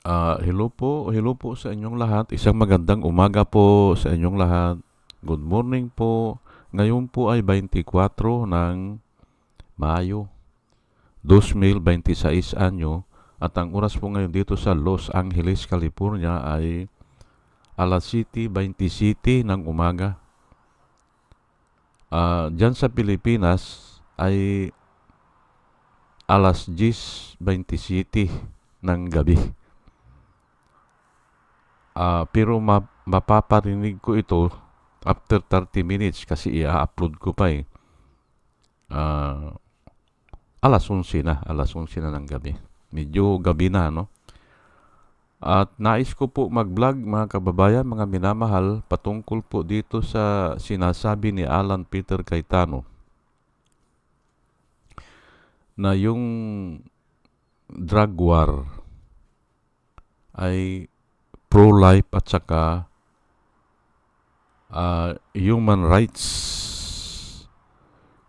Hello po sa inyong lahat. Isang magandang umaga po sa inyong lahat. Good morning po. Ngayon po ay 24 ng Mayo, 2026 anyo. At ang oras po ngayon dito sa Los Angeles, California ay alas 7:27 ng umaga. Diyan sa Pilipinas ay alas 10:27 ng gabi. Pero mapaparinig ko ito after 30 minutes kasi i-upload ko pa eh. Ah, alas 11 na ng gabi. Medyo gabi na, no? At nais ko po mag-vlog mga kababayan, mga minamahal, patungkol po dito sa sinasabi ni Alan Peter Cayetano na yung drug war ay pro-life at saka human rights.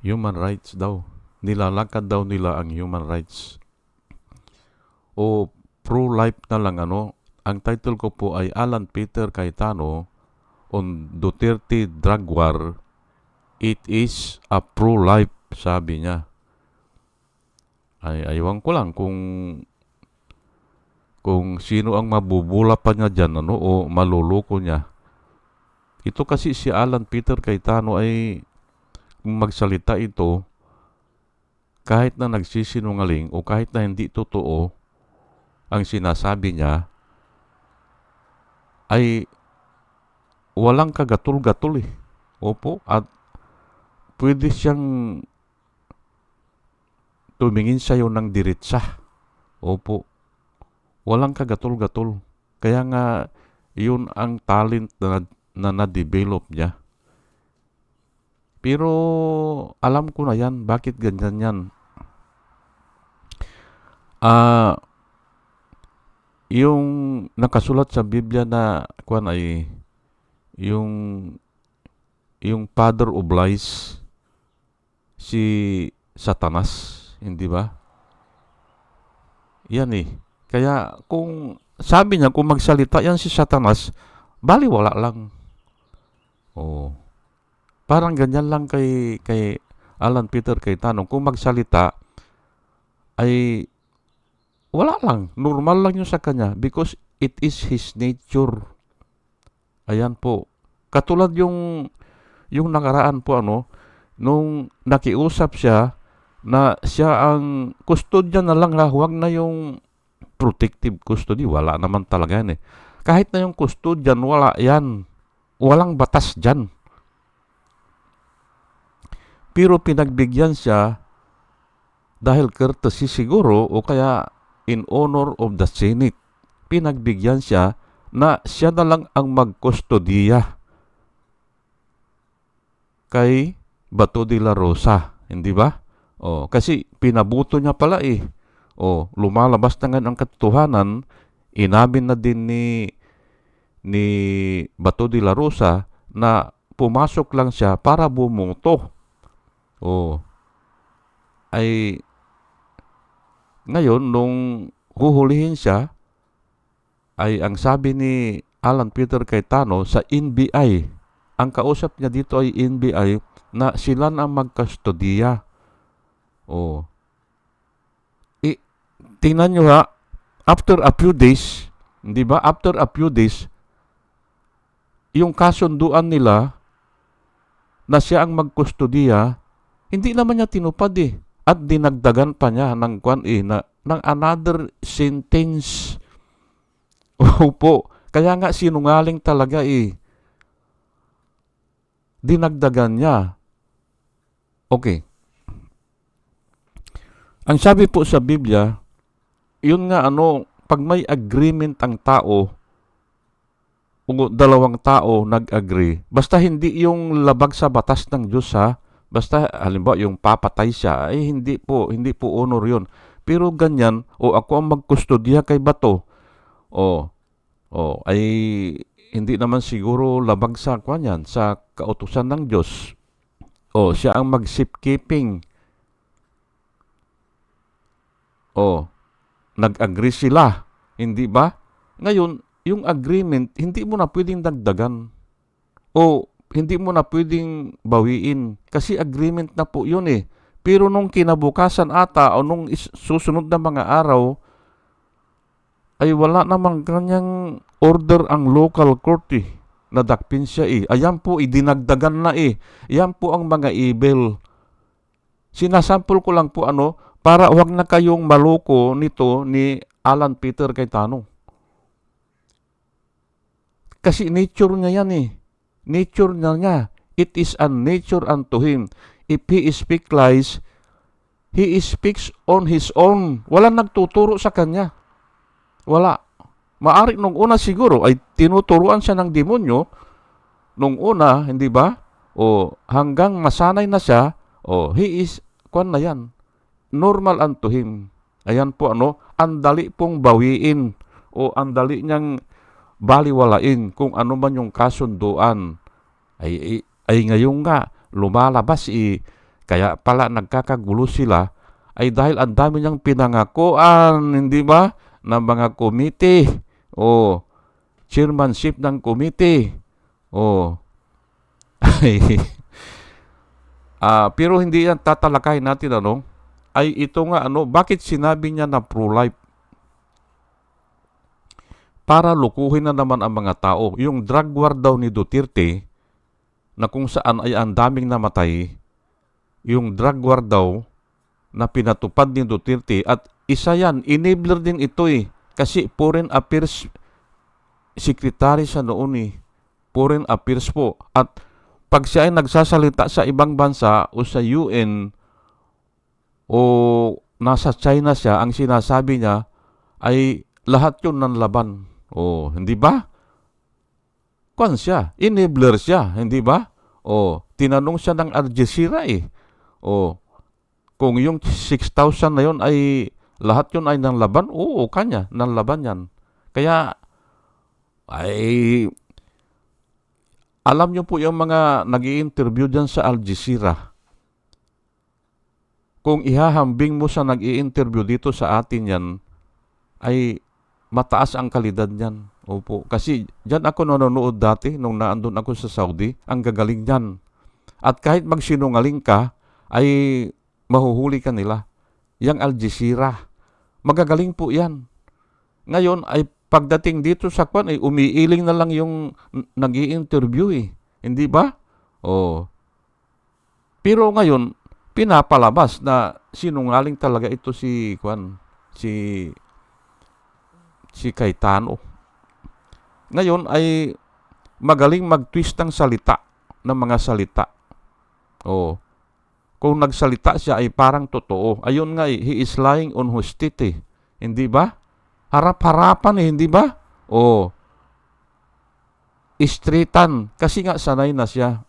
Human rights daw. Nilalakad daw nila ang human rights. O pro-life na lang ano. Ang title ko po ay Alan Peter Cayetano on Duterte Drug War. It is a pro-life, sabi niya. Ay, aywan ko lang kung sino ang mabubula pa niya dyan ano, o maluloko niya. Ito kasi si Alan Peter Cayetano ay kung magsalita ito, kahit na nagsisinungaling o kahit na hindi totoo ang sinasabi niya, ay walang kagatul-gatul eh. Opo, at pwede siyang tumingin sa'yo ng diretsa. Opo, walang kagatul-gatul. Kaya nga, yun ang talent na na-develop niya. Pero alam ko na yan, bakit ganyan yan. Yung nakasulat sa Biblia na kuan ay yung father of lies, si Satanas, hindi ba? Yan eh. Kaya kung sabi niya kung magsalita yan si Satanas, baliwala lang. Oh. Parang ganyan lang kay Alan Peter Cayetano. Kung magsalita ay wala lang. Normal lang yun sa kanya because it is his nature. Ayan po. Katulad yung nakaraan po ano, nung nakiusap siya na siya ang custodian na lang ha, huwag na yung protective custody. Wala naman talaga yan eh. Kahit na yung custodian, wala yan. Walang batas dyan. Pero pinagbigyan siya dahil courtesy siguro o kaya in honor of the Senate. Pinagbigyan siya na siya na lang ang magkustodiya kay Bato de la Rosa. Hindi ba? Kasi pinabuto niya pala eh. Lumalabas na nga ang katotohanan, inamin na din ni Bato de la Rosa na pumasok lang siya para bumoto. Ay ngayon nung huhulihin siya, ay ang sabi ni Alan Peter Cayetano sa NBI, ang kausap niya dito ay NBI, na sila na magkastodiya. Tingnan nyo ha, after a few days, di ba? After a few days, yung kasunduan nila na siya ang magkustodiya, hindi naman niya tinupad eh. At dinagdagan pa niya ng ng another sentence. Opo, kaya nga sinungaling talaga eh. Dinagdagan niya. Okay. Ang sabi po sa Biblia, yun nga pag may agreement ang tao, o dalawang tao nag-agree, basta hindi yung labag sa batas ng Diyos ha, basta halimbawa yung papatay siya, ay hindi po honor yun. Pero ganyan, ako ang magkustodiya kay Bato, ay hindi naman siguro labag sa kanyan, sa kautusan ng Diyos. Siya ang mag-safekeeping. Nag-agree sila, hindi ba? Ngayon, yung agreement, hindi mo na pwedeng dagdagan o hindi mo na pwedeng bawiin kasi agreement na po yun eh. Pero nung kinabukasan ata o nung susunod na mga araw, ay wala namang kanyang order ang local court eh. Nadakpin siya eh. Ayan po, idinagdagan na eh. Ayan po ang mga evil. Sinasample ko lang po para wag na kayong maloko nito ni Alan Peter Cayetano. Kasi nature niya yan eh. Nature niya. It is a nature unto him. If he speak lies, he speaks on his own. Walang nagtuturo sa kanya. Wala. Maari nung una siguro ay tinuturuan siya ng demonyo. Nung una, hindi ba? O hanggang masanay na siya, he is, kwan na yan. Normal unto him. Ayan po andali pong bawiin o andali niyang baliwalain kung ano man yung kasunduan. Ay ngayon nga, lumalabas kaya pala nagkakagulo sila ay dahil ang dami niyang pinangakuan, hindi ba? Ng mga committee o chairmanship ng committee o pero hindi yan tatalakay natin ay ito nga bakit sinabi niya na pro-life? Para lukuhin na naman ang mga tao. Yung drug war daw ni Duterte na kung saan ay ang daming namatay, yung drug war daw na pinatupad ni Duterte at isa yan, enabler din ito eh. Kasi Foreign Affairs Secretary siya noon eh. Foreign Affairs po. At pag siya ay nagsasalita sa ibang bansa o sa UN o nasa China siya, ang sinasabi niya ay lahat yun ng laban. Hindi ba? Kwan siya, enabler siya, hindi ba? Tinanong siya ng Al Jazeera eh. Kung yung 6,000 na yun ay lahat yun ay ng laban, kanya, ng laban yan. Kaya, ay, alam nyo po yung mga nag-i-interview dyan sa Al Jazeera. Kung ihahambing mo sa nag-i-interview dito sa atin yan, ay mataas ang kalidad niyan. Opo. Kasi dyan ako nanonood dati nung naandun ako sa Saudi, ang gagaling niyan. At kahit magsinungaling ka, ay mahuhuli ka nila. Yang Al Jazeera. Magagaling po yan. Ngayon ay pagdating dito sa kwan ay umiiling na lang yung nag-i-interview eh. Hindi ba? Pero ngayon, pinapalabas na sinungaling talaga ito si Cayetano. Ngayon ay magaling mag-twist ng salita, ng mga salita. Kung nagsalita siya ay parang totoo. Ayun nga he is lying on his teeth eh. Hindi ba? Harap-harapan eh, hindi ba? Istritan. Kasi nga sanay na siya.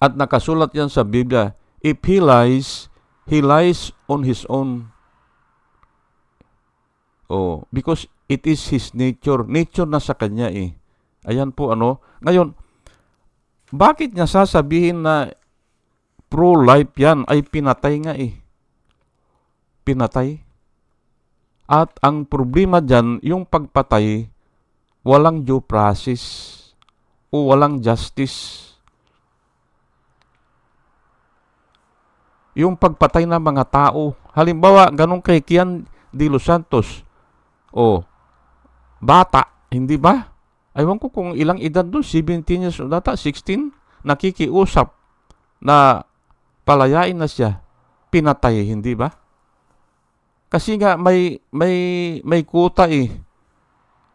At nakasulat yan sa Biblia, if he lies on his own. Because it is his nature. Nature na sa kanya eh. Ayan po Ngayon, bakit niya sasabihin na pro-life yan ay pinatay nga eh? Pinatay. At ang problema dyan, yung pagpatay, walang due process o walang justice. Yung pagpatay ng mga tao. Halimbawa, ganun kay Kian de los Santos. Bata, hindi ba? Aywan ko kung ilang edad doon, 17 years old data, 16, nakikiusap na palayain na siya, pinatay, hindi ba? Kasi nga may kuta eh,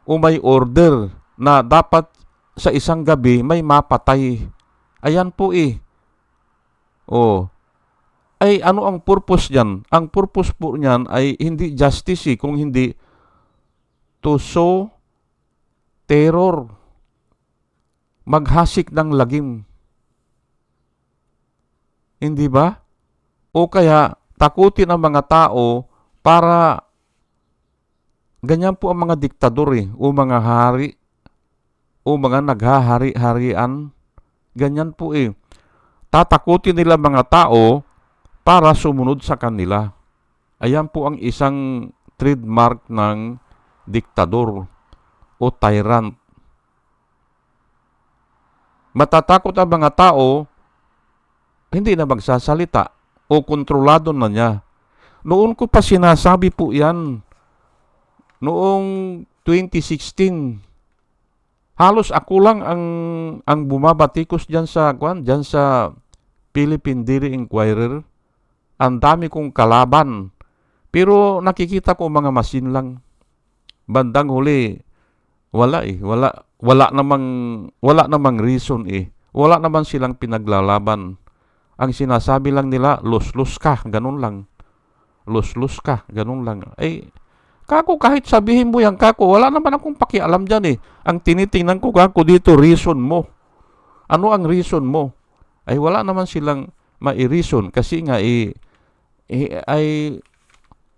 o may order na dapat sa isang gabi may mapatay. Ayan po eh. Ay ano ang purpose niyan? Ang purpose po niyan ay hindi justice kung hindi to sow terror, maghasik ng lagim. Hindi ba? O kaya takutin ang mga tao para ganyan po ang mga diktador o mga hari o mga naghahari-harian. Ganyan po eh. Tatakutin nila mga tao para sumunod sa kanila. Ayan po ang isang trademark ng diktador o tyrant. Matatakot ang mga tao, hindi na magsasalita o kontrolado na niya. Noon ko pa sinasabi po yan, noong 2016, halos ako lang ang bumabatikos diyan sa Philippine Daily Inquirer. Ang dami kong kalaban. Pero nakikita ko mga masin lang. Bandang huli, wala eh. Wala namang reason eh. Wala naman silang pinaglalaban. Ang sinasabi lang nila, lus-lus ka, ganun lang. Lus-lus ka, ganun lang. Eh, kako, kahit sabihin mo yan, kako, wala naman akong pakialam dyan eh. Ang tinitingnan ko, kako, dito, reason mo. Ano ang reason mo? Ay wala naman silang mai-reason kasi nga ay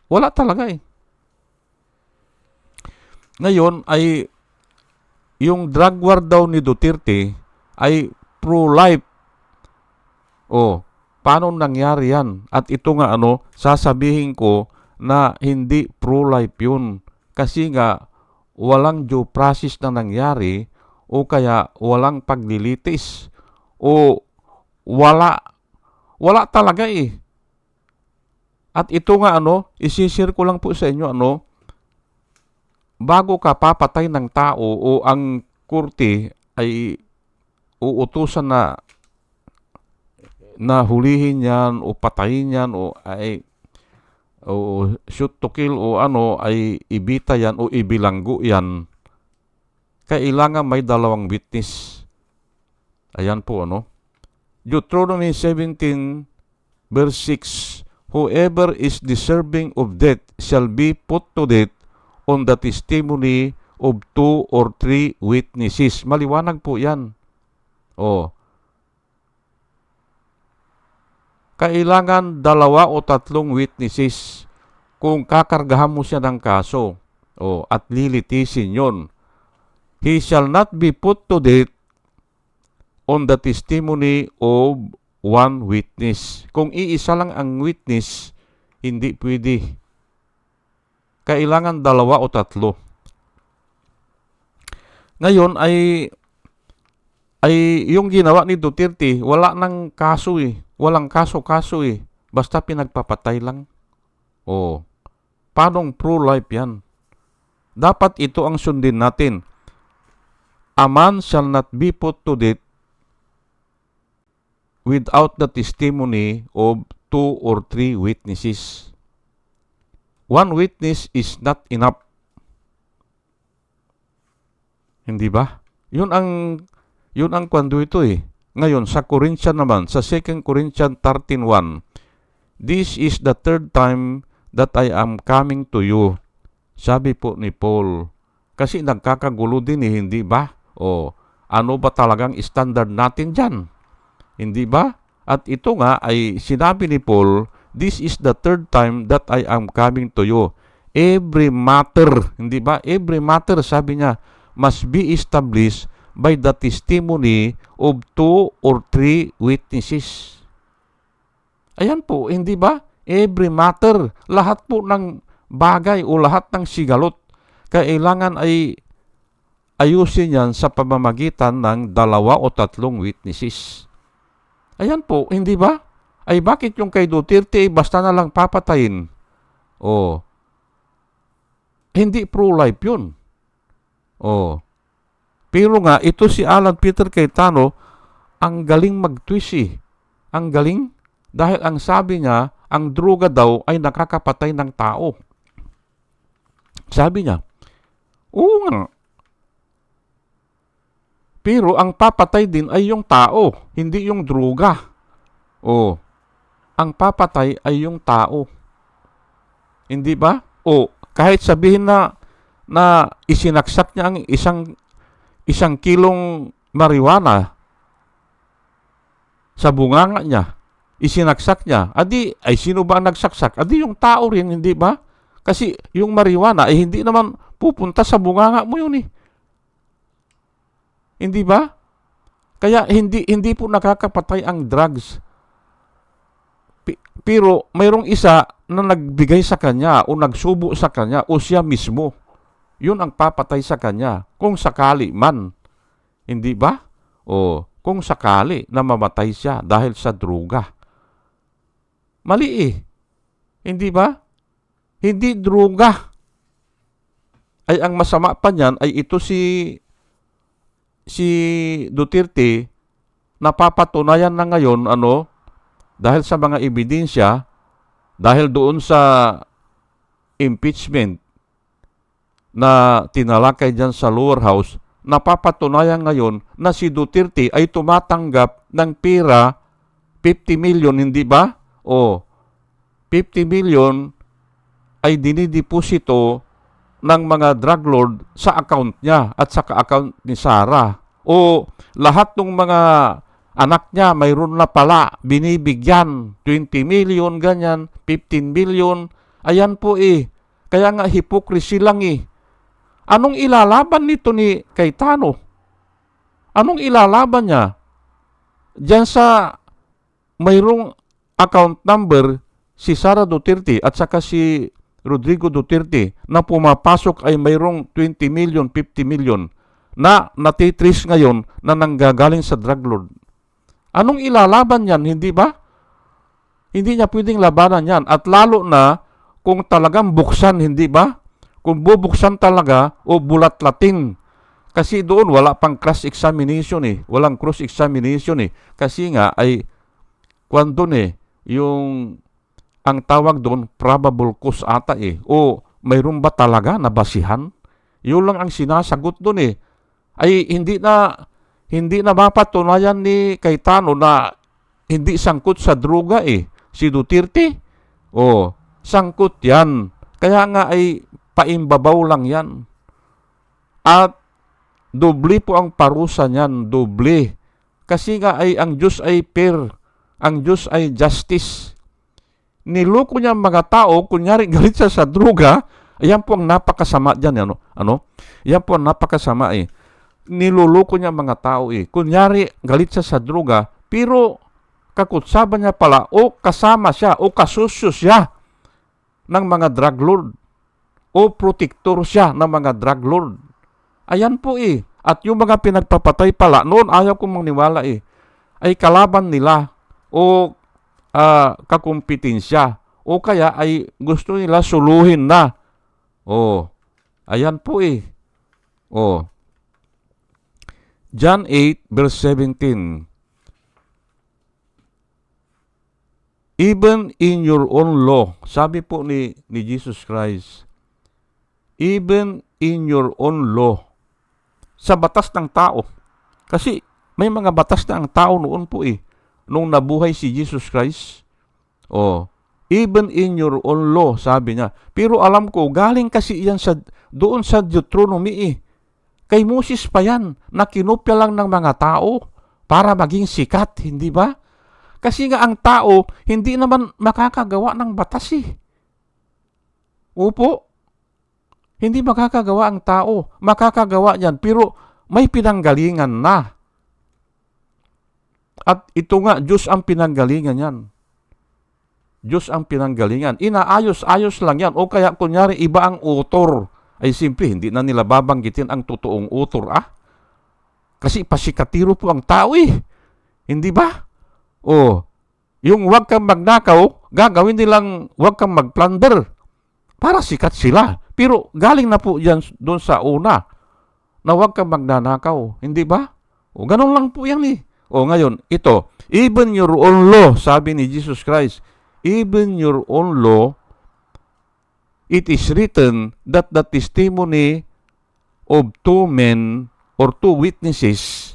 wala talaga eh. Ngayon ay yung drug war daw ni Duterte ay pro-life. Oh, paano nangyari yan? At ito nga sasabihin ko na hindi pro-life yun. Kasi nga walang due process na nangyari o kaya walang paglilitis o wala talaga eh. At ito nga isishare ko lang po sa inyo bago ka papatay ng tao o ang korte ay uutusan na hulihin yan o patayin yan o shoot to kill o ay ibita yan o ibilanggo yan. Kailangan may dalawang witness. Ayan po Deuteronomy 17 verse 6, whoever is deserving of death shall be put to death on the testimony of 2 or 3 witnesses. Maliwanag po yan. Kailangan 2 o 3 witnesses kung kakargahan mo siya ng kaso at lilitisin yon. He shall not be put to death on the testimony of 1 witness. Kung iisa lang ang witness, hindi pwede. Kailangan 2 o 3. Ngayon ay yung ginawa ni Duterte, wala nang kaso eh. Walang kaso-kaso eh. Basta pinagpapatay lang. Paanong pro-life yan? Dapat ito ang sundin natin. A man shall not be put to death without the testimony of 2 or 3 witnesses. 1 witness is not enough. Hindi ba? Yun ang kwento ito eh. Ngayon, sa Corinthian naman, sa 2 Corinthians 13:1, this is the 3rd time that I am coming to you. Sabi po ni Paul. Kasi nagkakagulo din eh, hindi ba? Ano ba talagang standard natin dyan? Hindi ba? At ito nga ay sinabi ni Paul, this is the 3rd time that I am coming to you. Every matter, hindi ba? Every matter, sabi niya, must be established by the testimony of 2 or 3 witnesses. Ayan po, hindi ba? Every matter, lahat po ng bagay o lahat ng sigalot, kailangan ay ayusin yan sa pamamagitan ng 2 o 3 witnesses. Ayan po, hindi ba? Ay bakit yung kay Duterte basta na lang papatayin? Hindi pro-life yun. Pero nga, ito si Alan Peter Cayetano, ang galing mag-twist eh. Ang galing dahil ang sabi niya, ang droga daw ay nakakapatay ng tao. Sabi niya, oo nga. Pero ang papatay din ay yung tao, hindi yung droga. Ang papatay ay yung tao. Hindi ba? Kahit sabihin na isinaksak niya ang isang kilong marijuana sa bunganga niya, isinaksak niya, ay sino ba ang nagsaksak? Yung tao rin, hindi ba? Kasi yung marijuana ay hindi naman pupunta sa bunganga mo yun eh. Hindi ba? Kaya hindi po nakakapatay ang drugs. Pero mayroong isa na nagbigay sa kanya o nagsubo sa kanya o siya mismo. yun ang papatay sa kanya. Kung sakali man. Hindi ba? O kung sakali na mamatay siya dahil sa droga. Mali eh. Hindi ba? Hindi droga. Ay ang masama pa niyan ay ito si Duterte, napapatunayan na ngayon dahil sa mga ebidensya, dahil doon sa impeachment na tinalakay dyan sa lower house, napapatunayan ngayon na si Duterte ay tumatanggap ng pera 50 million, hindi ba? O 50 million ay dinideposito ng mga drug lord sa account niya at sa account ni Sarah. O lahat ng mga anak niya mayroon na pala binibigyan 20 million, ganyan, 15 million. Ayan po eh. Kaya nga hypocrisy lang eh. Anong ilalaban nito ni Cayetano? Anong ilalaban niya? Diyan sa mayroong account number si Sara Duterte at saka si Rodrigo Duterte na pumapasok ay mayroong 20 million, 50 million na natitris ngayon na nanggagaling sa drug lord. Anong ilalaban yan, hindi ba? Hindi niya pwedeng labanan yan. At lalo na kung talagang buksan, hindi ba? Kung bubuksan talaga o bulat-latin. Kasi doon wala pang cross-examination eh. Walang cross-examination eh. Kasi nga ay kung doon eh, yung ang tawag doon, probable cause ata eh. O mayroon ba talaga na basihan? Yun lang ang sinasagot doon eh. Ay hindi na mapatunayan ni Cayetano na hindi sangkot sa droga eh. Si Duterte, sangkot yan. Kaya nga ay paimbabaw lang yan. At doble po ang parusa niyan, doble. Kasi nga ay ang Diyos ay fair. Ang Diyos ay justice. Niloko niya mga tao, kunyari galit siya sa droga, ayan po ang napakasama dyan. Ayan po ang napakasama eh. Niloloko niya mga tao eh. Kunyari galit siya sa droga, pero kakutsaban niya pala o kasama siya o kasusyo siya ng mga drug lord o protector siya ng mga drug lord. Ayan po eh. At yung mga pinagpapatay pala, noon ayaw kong maniwala eh, ay kalaban nila o kakumpetensya o kaya ay gusto nila suluhin na. Ayan po eh. John 8 verse 17. Even in your own law, sabi po ni Jesus Christ, even in your own law, sa batas ng tao. Kasi may mga batas na ang tao noon po eh, nung nabuhay si Jesus Christ. Even in your own law, sabi niya. Pero alam ko, galing kasi yan doon sa Deuteronomy eh. Kay Moses pa yan, na kinopya lang ng mga tao para maging sikat, hindi ba? Kasi nga ang tao, hindi naman makakagawa ng batas eh. Opo. Hindi makakagawa ang tao. Makakagawa yan, pero may pinanggalingan na. At ito nga, Diyos ang pinanggalingan yan. Diyos ang pinanggalingan. Inaayos-ayos lang yan. O kaya kunyari iba ang author. Ay simple, hindi na nila babanggitin ang totoong author Kasi pasikatiro po ang tao eh. Hindi ba? Yung wag kang magnakaw, gagawin nilang wag kang magplunder. Para sikat sila. Pero galing na po yan doon sa una na wag kang magnanakaw. Hindi ba? Ganun lang po yan eh. Ngayon, ito, even your own law, sabi ni Jesus Christ, even your own law, it is written that the testimony of two men or two witnesses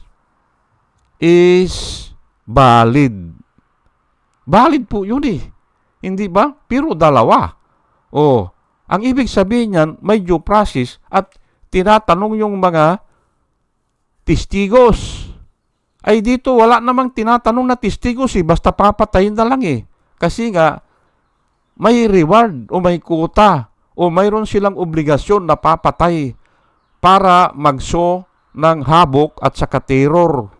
is valid. Valid po yun eh. Hindi ba? Pero dalawa. Ang ibig sabihin niyan, may due process at tinatanong yung mga testigos. Ay dito, wala namang tinatanong na testigos eh. Basta papatayin na lang eh. Kasi nga, may reward o may kuta o mayroon silang obligasyon na papatay para mag-show ng habok at saka terror.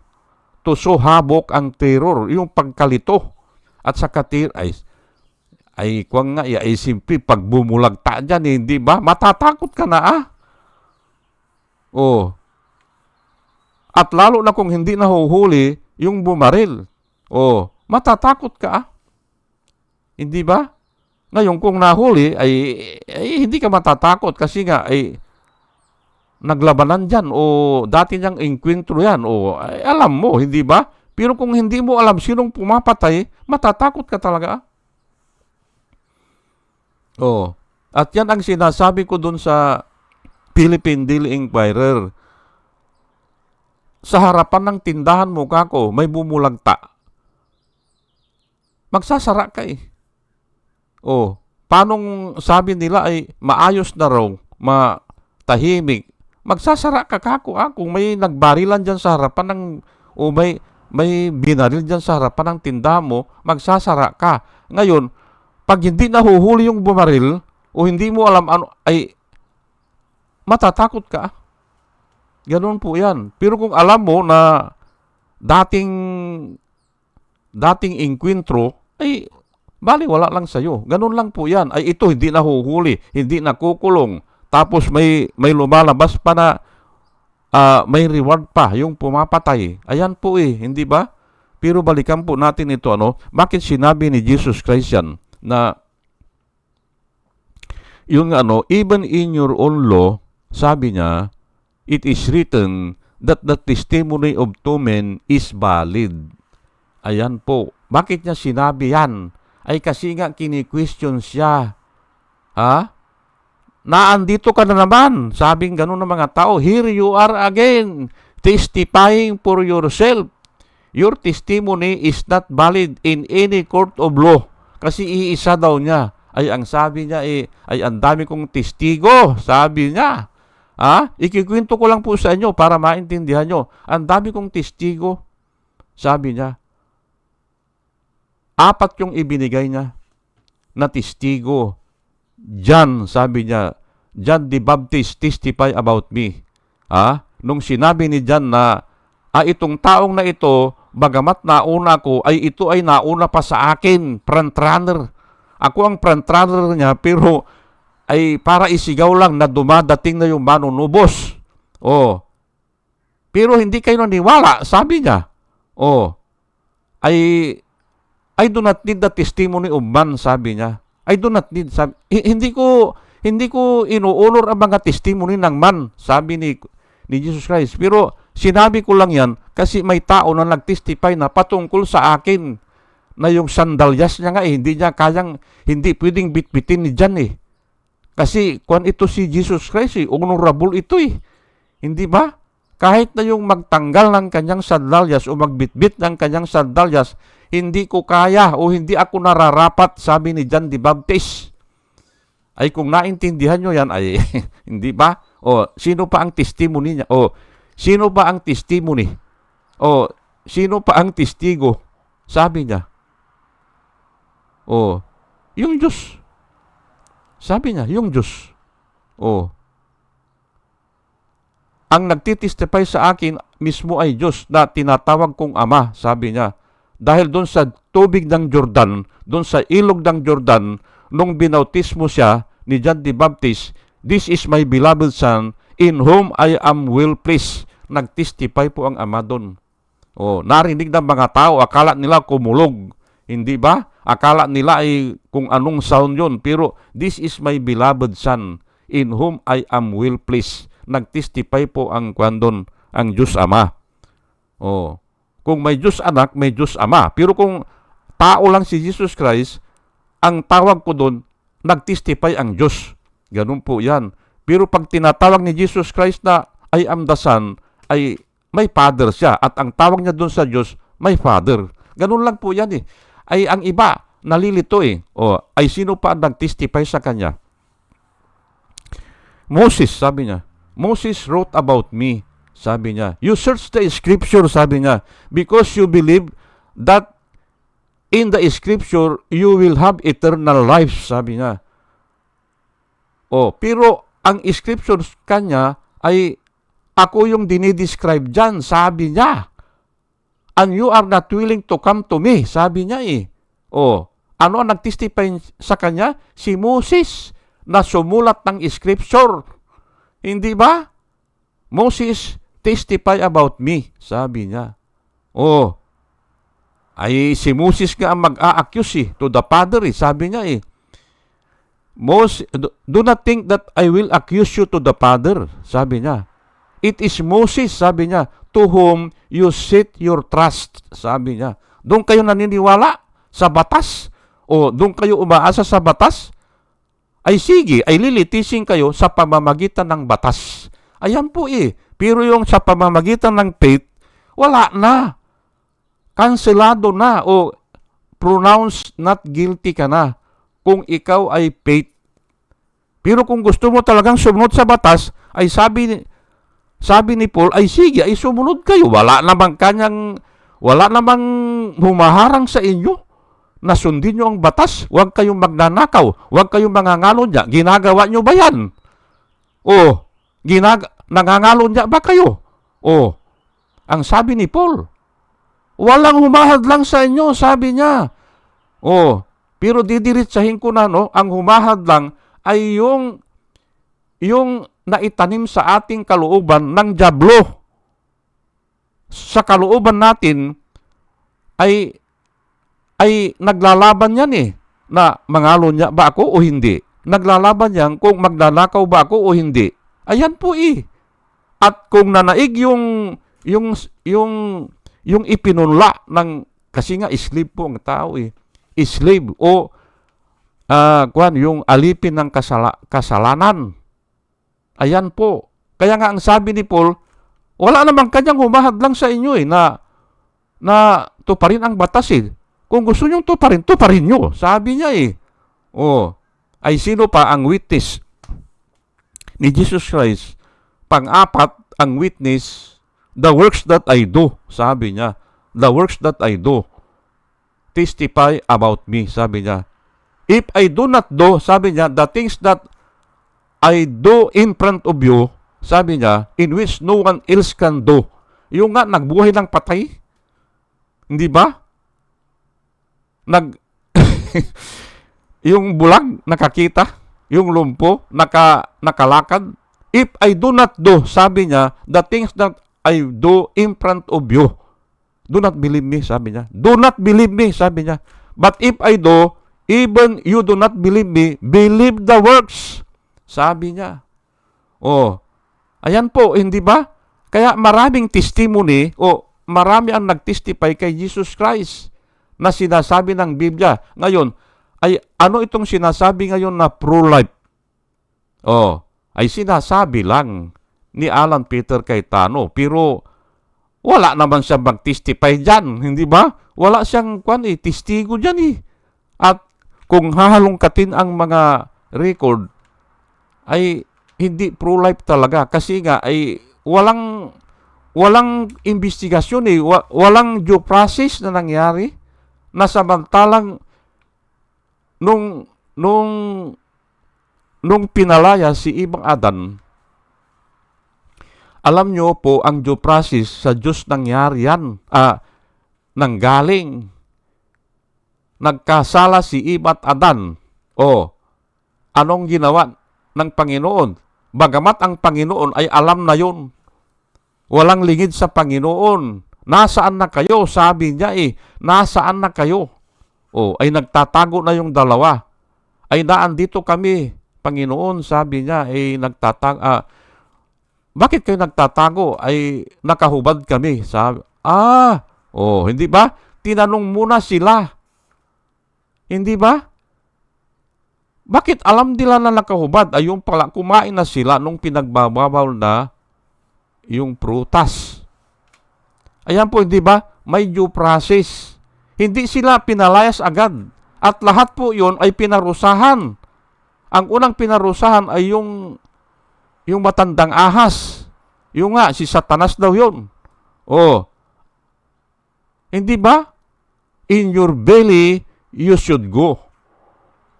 To show habok ang terror, yung pagkalito at saka terror. Ay simple, pag bumulagta dyan, hindi ba? Matatakot ka na Oh. At lalo na kung hindi nahuhuli yung bumaril. Oh, matatakot ka ah. Hindi ba? Ngayon kung nahuli ay hindi ka matatakot kasi nga ay naglabanan dyan o dati niyang inkwentro yan o ay, alam mo, hindi ba? Pero kung hindi mo alam sinong pumapatay, matatakot ka talaga. Oh. At yan ang sinasabi ko dun sa Philippine Daily Inquirer. Sa harapan ng tindahan mo kako, may bumulagta. Magsasara ka eh. Oh. Paanong sabi nila ay maayos na raw, matahimik. Magsasara ka kako ah. Kung may nagbarilan dyan sa harapan ng, o may binaril dyan sa harapan ng tindahan mo, magsasara ka. Ngayon, pag hindi nahuhuli yung bumaril, o hindi mo alam ano, ay matatakot ka. Ganun po yan. Pero kung alam mo na dating inkwentro, ay baliwala lang sa'yo. Ganun lang po yan. Ay ito, hindi nahuhuli, hindi nakukulong. Tapos may lumalabas pa na may reward pa yung pumapatay. Ayan po eh, hindi ba? Pero balikan po natin ito, ano? Bakit sinabi ni Jesus Christ yan na yung ano, even in your own law, sabi niya, it is written that the testimony of two men is valid. Ayan po. Bakit niya sinabi yan? Ay kasi nga kini-question siya. Ha? Naandito ka na naman. Sabing ganun ng mga tao, here you are again, testifying for yourself. Your testimony is not valid in any court of law. Kasi iisa daw niya. Ay ang sabi niya ay ang dami kong testigo. Sabi niya. Ikikwento ko lang po sa inyo para maintindihan nyo. Ang dami kong testigo. Sabi niya. 4 yung ibinigay niya na testigo. John, sabi niya, John the Baptist testify about me. Nung sinabi ni John na, itong taong na ito, bagamat nauna ko, ay ito ay nauna pa sa akin, frontrunner. Ako ang frontrunner niya, pero ay para isigaw lang na dumadating na yung manunubos. Pero hindi kayo naniwala, sabi niya. I do not need the testimony of man, sabi niya. I do not need, hindi ko inuunor ang mga testimony ng man, sabi ni Jesus Christ. Pero sinabi ko lang yan kasi may tao na nagtestify na patungkol sa akin na yung sandalyas niya nga hindi pwedeng bitbitin ni John eh. Kasi kung ito si Jesus Christ honorable ito eh. Hindi ba? Kahit na yung magtanggal ng kanyang sandalyas o magbitbit ng kanyang sandalyas, hindi ko kaya o hindi ako nararapat, sabi ni John the Baptist. Ay kung naintindihan nyo yan, ay hindi ba? Sino pa ang testimony niya? Sino pa ang testimony? Sino pa ang testigo? Sabi niya. Yung Diyos. Sabi niya, yung Diyos. Ang nagtitestify sa akin mismo ay Diyos na tinatawag kong Ama, sabi niya. Dahil doon sa tubig ng Jordan, doon sa ilog ng Jordan, nung binautismo siya ni John the Baptist, this is my beloved Son, in whom I am well pleased. Nagtestify po ang Ama doon. Narinig ng mga tao, akala nila kumulog. Hindi ba? Akala nila ay kung anong sound yun. Pero this is my beloved Son, in whom I am well pleased. Nagtestify po ang kwandon, ang Diyos Ama. Kung may Diyos Anak, may Diyos Ama. Pero kung tao lang si Jesus Christ, ang tawag ko doon, nagtestify ang Diyos. Ganun po yan. Pero pag tinatawag ni Jesus Christ na I am the Son, ay may Father siya. At ang tawag niya doon sa Diyos, may Father. Ganun lang po yan eh. Ay ang iba, nalilito eh. Ay sino pa ang nagtestify sa kanya? Moses, sabi niya. Moses wrote about me, sabi niya. You search the scripture, sabi niya, because you believe that in the scripture you will have eternal life, sabi niya. Pero ang scripture kanya ay ako yung dinidescribe dyan, sabi niya. And you are not willing to come to me, sabi niya eh. Ano ang nagtestify sa kanya? Si Moses na sumulat ng scripture. Hindi ba? Moses testify about me, sabi niya. Oh, ay si Moses nga ang mag-a-accuse to the Father, sabi niya do not think that I will accuse you to the Father, sabi niya. It is Moses, sabi niya, to whom you set your trust, sabi niya. Doon kayo naniniwala sa batas? O doon kayo umaasa sa batas? Ay sige, ay lilitisin kayo sa pamamagitan ng batas. Ayan po Pero yung sa pamamagitan ng faith, wala na. Kanselado na o pronounced not guilty ka na kung ikaw ay faith. Pero kung gusto mo talagang sumunod sa batas, ay sabi ni Paul, ay sige, ay sumunod kayo. Wala namang humaharang sa inyo na sundin nyo ang batas. Huwag kayong magnanakaw. Huwag kayong mangangalon niya. Ginagawa nyo ba yan? Nangangalon niya ba kayo? Ang sabi ni Paul, walang humahadlang sa inyo, sabi niya. Pero didiritsahin ko na, ang humahadlang ay yung naitanim sa ating kalooban ng dyablo. Sa kalooban natin ay naglalaban yan na mangalon niya ba ako o hindi. Naglalaban yan kung magnanakaw ba ako o hindi. Ayan po At kung nanaig yung ipinunla ng, kasi nga slave po ang tao slave o yung alipin ng kasalanan. Ayan po. Kaya nga ang sabi ni Paul, wala namang kanyang humahadlang sa inyo na tuparin ang batas Kung gusto nyong tuparin nyo. Sabi niya ay sino pa ang witness ni Jesus Christ? Pang-apat, ang witness, the works that I do. Sabi niya, the works that I do testify about me. Sabi niya, if I do not do, sabi niya, the things that I do in front of you, sabi niya, in which no one else can do. Yung nga, nagbuhay ng patay. Hindi ba? Yung bulag, nakakita. Yung lumpo, nakalakad. If I do not do, sabi niya, the things that I do in front of you, do not believe me, sabi niya. Do not believe me, sabi niya. But if I do, even you do not believe me, believe the works. Sabi niya. Ayan po, hindi ba? Kaya maraming testimony marami ang nagtestify kay Jesus Christ na sinasabi ng Biblia. Ngayon, ay ano itong sinasabi ngayon na pro-life? Ay sinasabi lang ni Alan Peter Cayetano. Pero wala naman siyang mag-testify dyan, hindi ba? Wala siyang testigo dyan At kung hahalongkatin ang mga record, ay hindi pro-life talaga. Kasi nga ay walang investigasyon walang due process na nangyari na samantalang nung pinalaya si Ibang Adan, alam nyo po ang due process sa Diyos nangyari yan, nanggaling. Nagkasala si Eva at Adan. Anong ginawa ng Panginoon? Bagamat ang Panginoon ay alam na yun. Walang lingid sa Panginoon. Nasaan na kayo? Sabi niya nasaan na kayo? Ay nagtatago na yung dalawa. Ay naandito kami, Panginoon, sabi niya, nagtatago. Bakit kayo nagtatago? Ay nakahubad kami. Sabi, hindi ba? Tinanong muna sila. Hindi ba? Bakit alam nila na nakahubad? Ay yung pala, kumain na sila nung pinagbabawal na yung prutas. Ayan po, hindi ba? May due process. Hindi sila pinalayas agad. At lahat po yun ay pinarusahan. Ang unang pinarusahan ay yung matandang ahas. Yung nga, si Satanas daw yun. Hindi ba? In your belly, you should go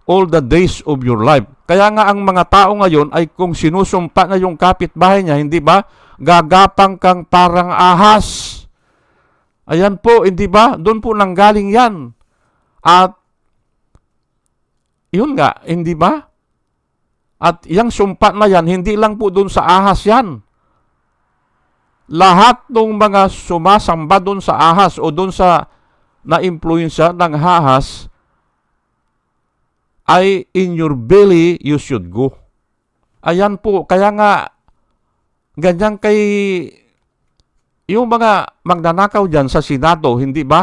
all the days of your life. Kaya nga ang mga tao ngayon ay kung sinusumpa na yung kapitbahay niya, hindi ba? Gagapang kang parang ahas. Ayan po, hindi ba? Doon po nanggaling yan. At yun nga, hindi ba? At yung sumpa na yan, hindi lang po doon sa ahas yan. lahat ng mga sumasamba doon sa ahas o doon sa na-influensya ng ahas ay in your belly you should go. Ayan po, kaya nga ganyan kay yung mga magnanakaw dyan sa Senado, hindi ba?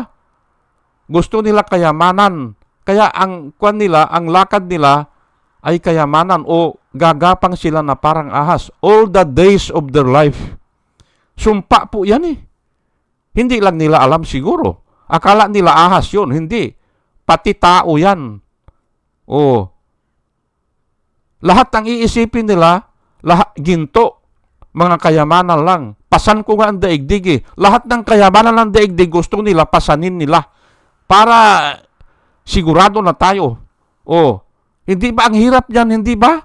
Gusto nila kayamanan. Kaya ang kwan nila, ang lakad nila ay kayamanan o gagapang sila na parang ahas all the days of their life. Sumpa po yan eh. Hindi lang nila alam siguro. Akala nila ahas yun. Hindi. Pati tao yan. O, lahat ng iisipin nila, ginto, mga kayamanan lang. Pasan ko nga ang daigdig eh. Lahat ng kayamanan ng daigdig gusto nila, pasanin nila. Para sigurado na tayo. O, hindi ba ang hirap yan, hindi ba?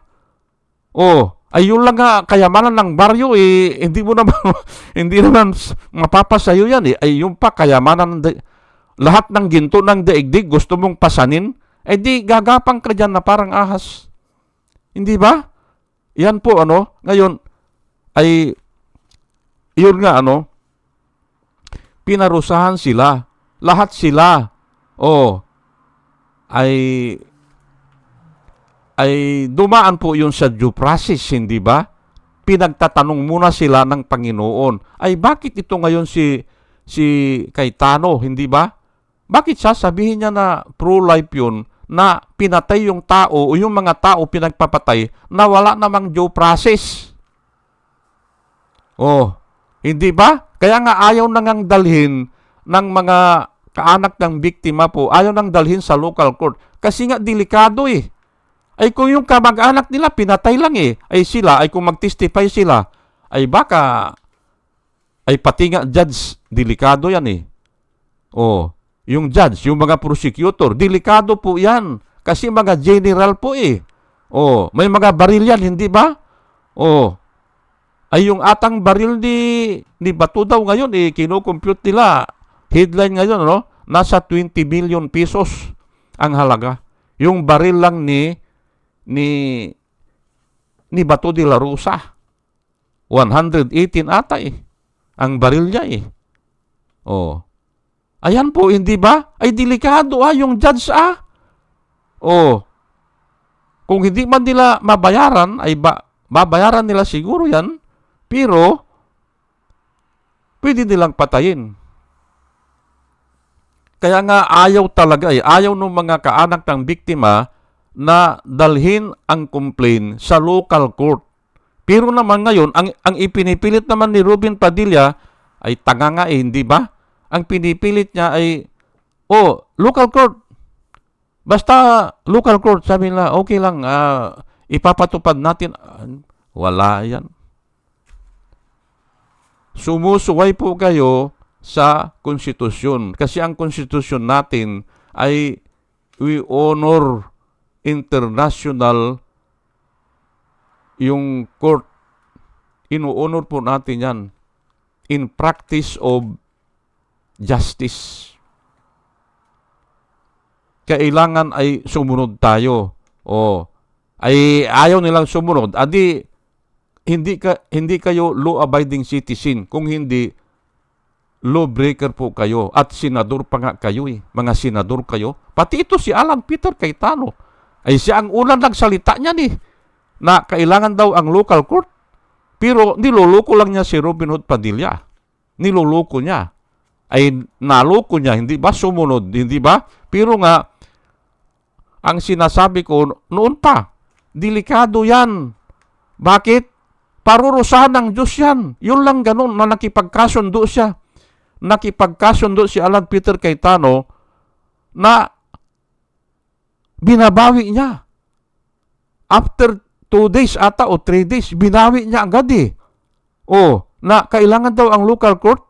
O, ayun lang nga kayamanan ng baryo eh, hindi mo naman, hindi naman mapapasayo yan eh. Ay yung pa kayamanan ng lahat ng ginto ng daigdig gusto mong pasanin, eh di gagapang ka dyan na parang ahas. Hindi ba? Yan po ngayon ay yun nga pinarusahan sila. Lahat sila ay dumaan po yun sa due process, hindi ba? Pinagtatanong muna sila ng Panginoon. Ay bakit ito ngayon si Cayetano, hindi ba? Bakit sasabihin niya na pro-life yun, na pinatay yung tao o yung mga tao pinagpapatay na wala namang due process? Hindi ba? Kaya nga ayaw nang dalhin ng mga kaanak ng biktima po, ayaw nang dalhin sa local court. Kasi nga delikado eh. Ay kung yung kamag-anak nila pinatay lang eh, ay sila, ay kung mag-testify sila, ay baka, ay pati nga judge, delikado yan eh. Yung judge, yung mga prosecutor, delikado po yan. Kasi mga general po eh. May mga baril yan, hindi ba? Ay yung atang baril ni Bato daw ngayon eh, kinocompute nila. Headline ngayon, nasa 20 million pesos ang halaga. Yung baril lang ni Bato de la Rosa. 118 ata eh. Ang baril niya eh. Ayan po, hindi ba? Ay delikado yung judge Kung hindi man nila mabayaran, ay babayaran nila siguro yan. Pero, pwede nilang patayin. Kaya nga ayaw talaga ayaw ng mga kaanak ng biktima na dalhin ang complaint sa local court. Pero naman ngayon, ang ipinipilit naman ni Robin Padilla ay tanga nga hindi ba? Ang pinipilit niya ay, local court. Basta local court, sabi nila, okay lang, ipapatupad natin. Wala yan. Sumusuway po kayo sa konstitusyon. Kasi ang konstitusyon natin ay we honor international yung court. Ino-honor po natin yan in practice of justice. Kailangan ay sumunod tayo. Ay ayaw nilang sumunod. Adi hindi kayo law-abiding citizen. Kung hindi, lawbreaker po kayo. At senador pa nga kayo eh. Mga senador kayo. Pati ito si Alan Peter Cayetano. Ay siya ang unang nagsalita niyan eh. Na kailangan daw ang local court. Pero niloloko lang niya si Robin Hood Padilla. Niloloko niya. Ay naloko niya, hindi ba? Sumunod, hindi ba? Pero nga, ang sinasabi ko noon pa, delikado yan. Bakit? Parurusahan ng Diyos yan. Yun lang ganun na nakipagkasundo siya. Nakipagkasundo si Alan Peter Cayetano na binabawi niya. After 2 days ata o 3 days, binawi niya agad eh. Na kailangan daw ang local court.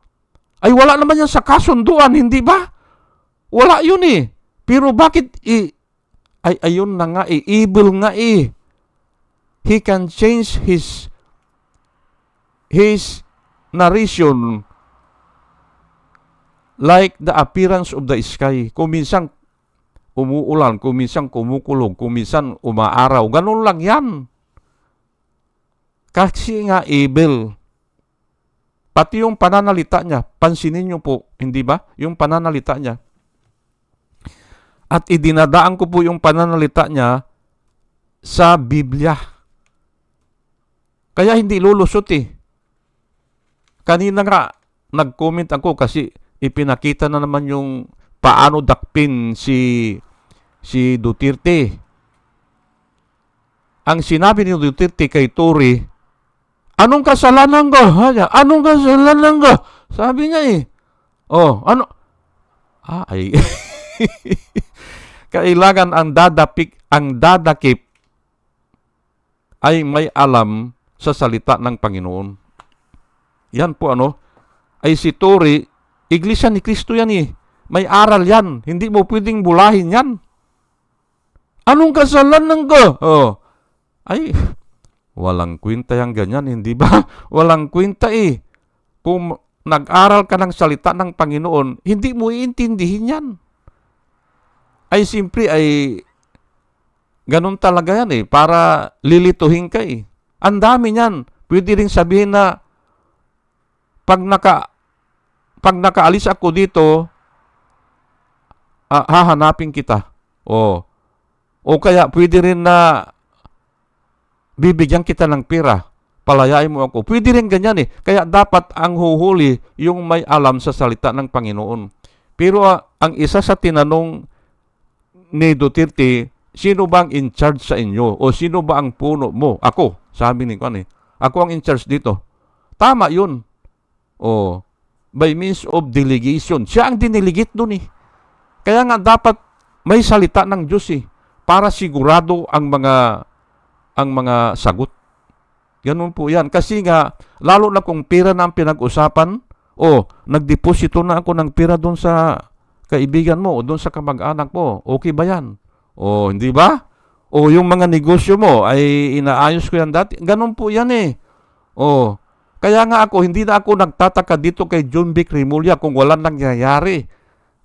Ay wala naman yan sa kasunduan, hindi ba? Wala yun eh. Pero bakit ayun na nga eh, evil nga eh. He can change his narration like the appearance of the sky. Kung minsan umuulan, kung minsan kumukulog, kung minsan umaaraw. Ganun lang yan. Kasi nga evil. Pati yung pananalita niya, pansinin niyo po, hindi ba? Yung pananalita niya. At idinadaan ko po yung pananalita niya sa Biblia. Kaya hindi lulusot eh. Kanina nga, nag-comment ako kasi ipinakita na naman yung paano dakpin si Duterte. Ang sinabi ni Duterte kay Tory, anong kasalanan ko? Anong kasalanan ko? Sabi niya eh. Oh, ano? Ay. Kailangan ang dadakip ay may alam sa salita ng Panginoon. Yan po ay si Tory, Iglesia ni Cristo yan eh. May aral yan. Hindi mo pwedeng bulahin yan. Anong kasalanan ko? Ay, walang kwenta yung ganyan, hindi ba? Walang kwenta eh. Kung nag-aral ka ng salita ng Panginoon, hindi mo iintindihin yan. Ay simpre ay ganun talaga yan eh, para lilituhin ka eh. Ang dami niyan. Pwede rin sabihin na pag nakaalis ako dito, hahanapin kita. O kaya pwede rin na bibigyan kita ng pera, palayain mo ako. Pwede rin ganyan eh. Kaya dapat ang huhuli yung may alam sa salita ng Panginoon. Pero ang isa sa tinanong ni Duterte, sino ba ang in charge sa inyo? O sino ba ang puno mo? Ako, sabi ni Juan eh. Ako ang in charge dito. Tama yun. By means of delegation. Siya ang diniligit dun eh. Kaya nga dapat may salita ng Diyos eh, para sigurado ang mga sagot. Ganun po yan. Kasi nga, lalo na kung pera na ang pinag-usapan, nagdeposito na ako ng pera doon sa kaibigan mo o doon sa kamag-anak mo. Okay ba yan? Hindi ba? Yung mga negosyo mo ay inaayos ko yan dati. Ganun po yan eh. Kaya nga ako, hindi na ako nagtataka dito kay John Vic Remulla kung walang nangyayari.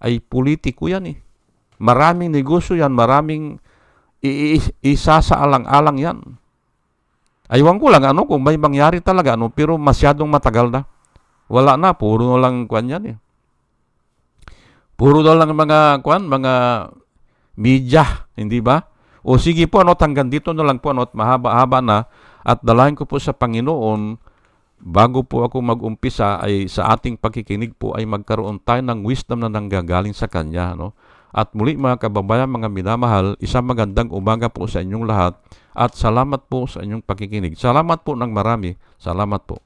Ay politiko yan eh. Maraming negosyo yan, maraming isa sa alang-alang yan. Aywan ko lang kung may mangyari talaga pero masyadong matagal na. Wala na, puro lang kwan yan eh. Puro daw lang mga media, hindi ba? Sige po hanggang dito na lang po at mahaba-haba na at dalahin ko po sa Panginoon bago po ako mag-umpisa ay sa ating pagkikinig po ay magkaroon tayo ng wisdom na nanggagaling sa Kanya. At muli mga kababayan, mga minamahal, isang magandang umaga po sa inyong lahat at salamat po sa inyong pagkikinig. Salamat po ng marami. Salamat po.